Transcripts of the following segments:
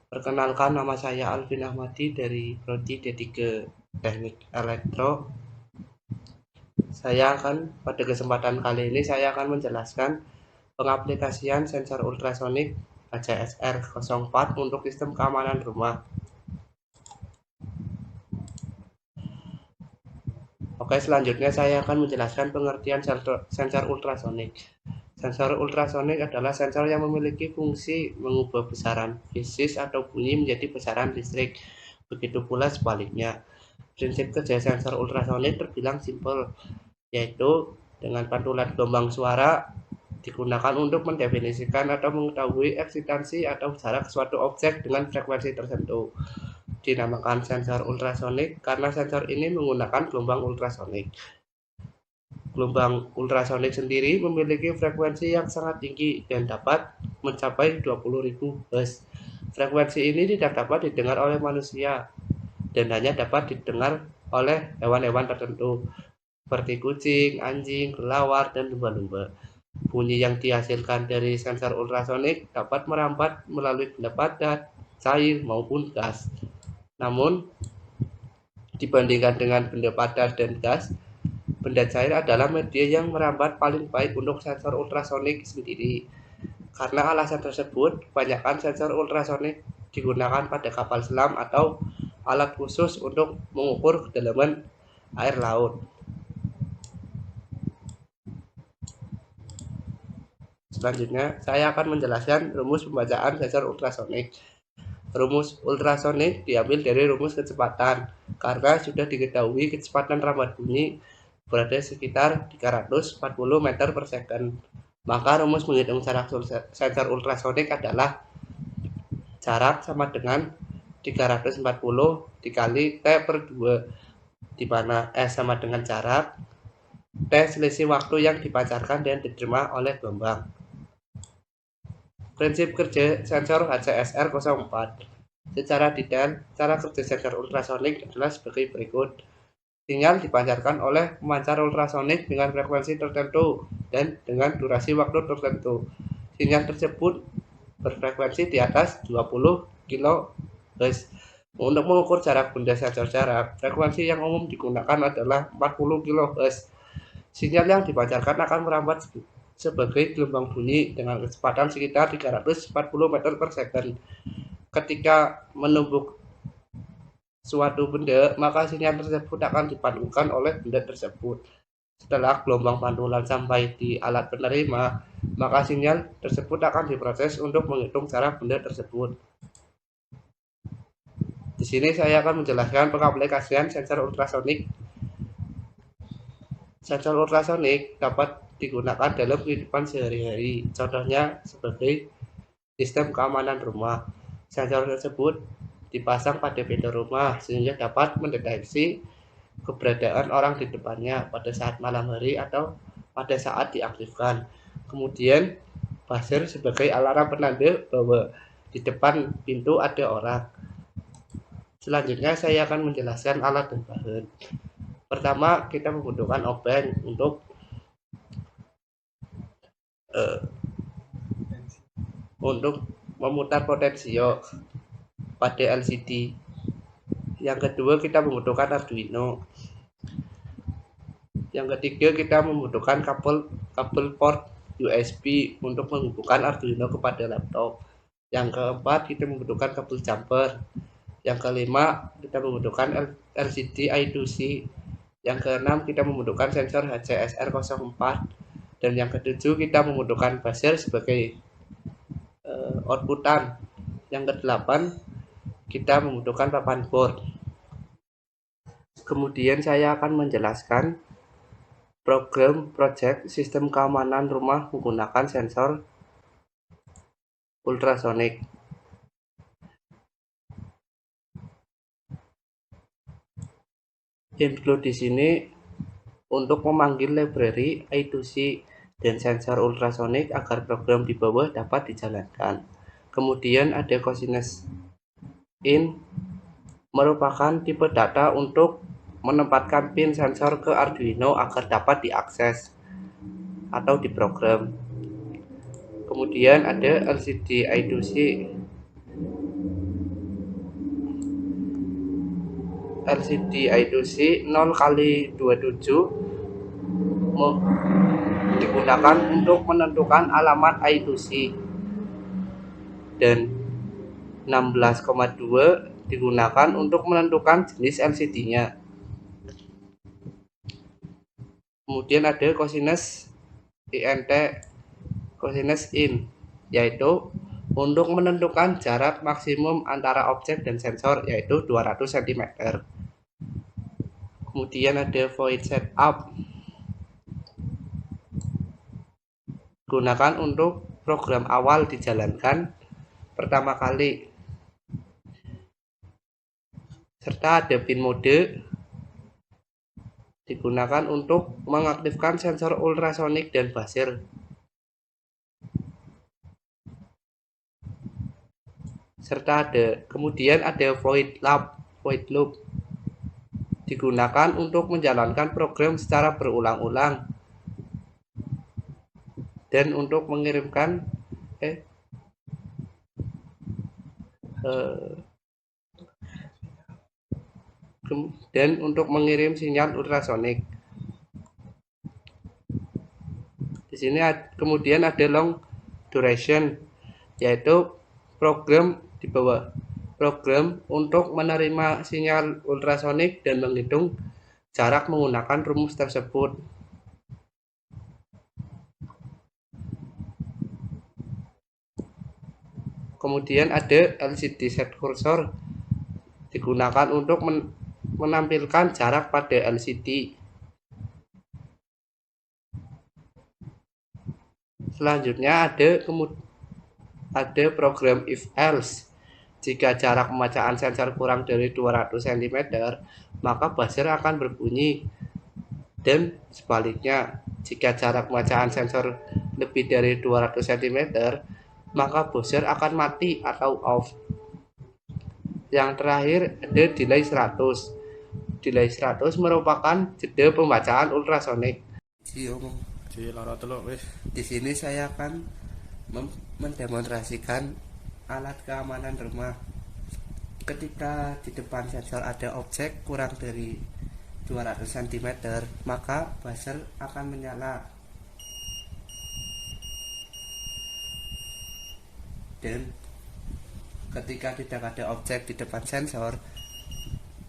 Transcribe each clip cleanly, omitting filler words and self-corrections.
Perkenalkan, nama saya Alvin Ahmadi dari Prodi D3 Teknik Elektro. Pada kesempatan kali ini saya akan menjelaskan pengaplikasian sensor ultrasonik HCSR04 untuk sistem keamanan rumah. Oke, selanjutnya saya akan menjelaskan pengertian sensor ultrasonik. Sensor ultrasonik adalah sensor yang memiliki fungsi mengubah besaran fisis atau bunyi menjadi besaran listrik. Begitu pula sebaliknya. Prinsip kerja sensor ultrasonik terbilang simpel, yaitu dengan pantulan gelombang suara digunakan untuk mendefinisikan atau mengetahui eksitansi atau jarak suatu objek dengan frekuensi tertentu. Dinamakan sensor ultrasonik karena sensor ini menggunakan gelombang ultrasonik. Gelombang ultrasonik sendiri memiliki frekuensi yang sangat tinggi dan dapat mencapai 20.000 Hz. Frekuensi ini tidak dapat didengar oleh manusia dan hanya dapat didengar oleh hewan-hewan tertentu seperti kucing, anjing, kelelawar, dan lumba-lumba. Bunyi yang dihasilkan dari sensor ultrasonik dapat merambat melalui benda padat, cair, maupun gas. Namun, dibandingkan dengan benda padat dan gas, benda cair adalah media yang merambat paling baik untuk sensor ultrasonik sendiri. Karena alasan tersebut, kebanyakan sensor ultrasonik digunakan pada kapal selam atau alat khusus untuk mengukur kedalaman air laut. Selanjutnya, saya akan menjelaskan rumus pembacaan sensor ultrasonik. Rumus ultrasonik diambil dari rumus kecepatan, karena sudah diketahui kecepatan rambat bunyi berada sekitar 340 meter per second. Maka rumus menghitung jarak sensor ultrasonik adalah jarak sama dengan 340 dikali T per 2, di mana S sama dengan jarak, T selisih waktu yang dipancarkan dan diterima oleh gelombang. Prinsip kerja sensor HCSR04. Secara detail, cara kerja sensor ultrasonik adalah sebagai berikut. Sinyal dipancarkan oleh pemancar ultrasonik dengan frekuensi tertentu dan dengan durasi waktu tertentu. Sinyal tersebut berfrekuensi di atas 20 kHz. Untuk mengukur jarak benda sensor jarak, frekuensi yang umum digunakan adalah 40 kHz. Sinyal yang dipancarkan akan merambat sebagai gelombang bunyi dengan kecepatan sekitar 340 meter per second. Ketika menumbuk suatu benda, maka sinyal tersebut akan dipantulkan oleh benda tersebut. Setelah gelombang pantulan sampai di alat penerima, maka sinyal tersebut akan diproses untuk menghitung jarak benda tersebut. Di sini saya akan menjelaskan pengaplikasian sensor ultrasonik. Sensor ultrasonik dapat digunakan dalam kehidupan sehari-hari, contohnya sebagai sistem keamanan rumah. Sensor tersebut dipasang pada pintu rumah sehingga dapat mendeteksi keberadaan orang di depannya pada saat malam hari atau pada saat diaktifkan. Kemudian buzzer sebagai alarm penanda bahwa di depan pintu ada orang. Selanjutnya saya akan menjelaskan alat dan bahan. Pertama, kita membutuhkan obeng untuk memutar potensio pada LCD. Yang kedua, kita membutuhkan Arduino. Yang ketiga, kita membutuhkan kabel port USB untuk menghubungkan Arduino kepada laptop. Yang keempat, kita membutuhkan kabel jumper. Yang kelima, kita membutuhkan LCD I2C. Yang keenam, kita membutuhkan sensor HCSR04. Dan yang ketujuh, kita membutuhkan buzzer sebagai outputan. Yang kedelapan, kita membutuhkan papan board. Kemudian saya akan menjelaskan program project sistem keamanan rumah menggunakan sensor ultrasonik. Include di sini untuk memanggil library I2C dan sensor ultrasonik agar program di bawah dapat dijalankan. Kemudian ada cosinus in merupakan tipe data untuk menempatkan pin sensor ke Arduino agar dapat diakses atau diprogram. Kemudian ada LCD I2C LCD I2C 0x27 digunakan untuk menentukan alamat I2C dan 16,2 digunakan untuk menentukan jenis LCD-nya. Kemudian ada cosinus INT, cosinus in, yaitu untuk menentukan jarak maksimum antara objek dan sensor, yaitu 200 cm. Kemudian ada void setup, digunakan untuk program awal dijalankan pertama kali, serta ada pin mode, digunakan untuk mengaktifkan sensor ultrasonik dan buzzer. Kemudian ada void loop, digunakan untuk menjalankan program secara berulang-ulang dan untuk mengirimkan mengirim sinyal ultrasonik. Di sini kemudian ada long duration, yaitu program di bawah program untuk menerima sinyal ultrasonik dan menghitung jarak menggunakan rumus tersebut. Kemudian ada LCD set cursor, digunakan untuk menampilkan jarak pada LCD. Selanjutnya ada program if else. Jika jarak pembacaan sensor kurang dari 200 cm, maka buzzer akan berbunyi. Dan sebaliknya, jika jarak pembacaan sensor lebih dari 200 cm, maka buzzer akan mati atau off. Yang terakhir ada delay 100. Delay 100 merupakan jeda pembacaan ultrasonik. Di sini saya akan mendemonstrasikan alat keamanan rumah. Ketika di depan sensor ada objek kurang dari 200 cm, maka buzzer akan menyala. Dan ketika tidak ada objek di depan sensor,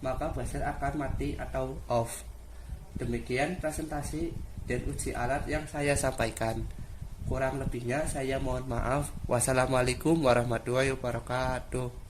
maka buzzer akan mati atau off. Demikian presentasi dan uji alat yang saya sampaikan. Kurang lebihnya saya mohon maaf. Wassalamualaikum warahmatullahi wabarakatuh.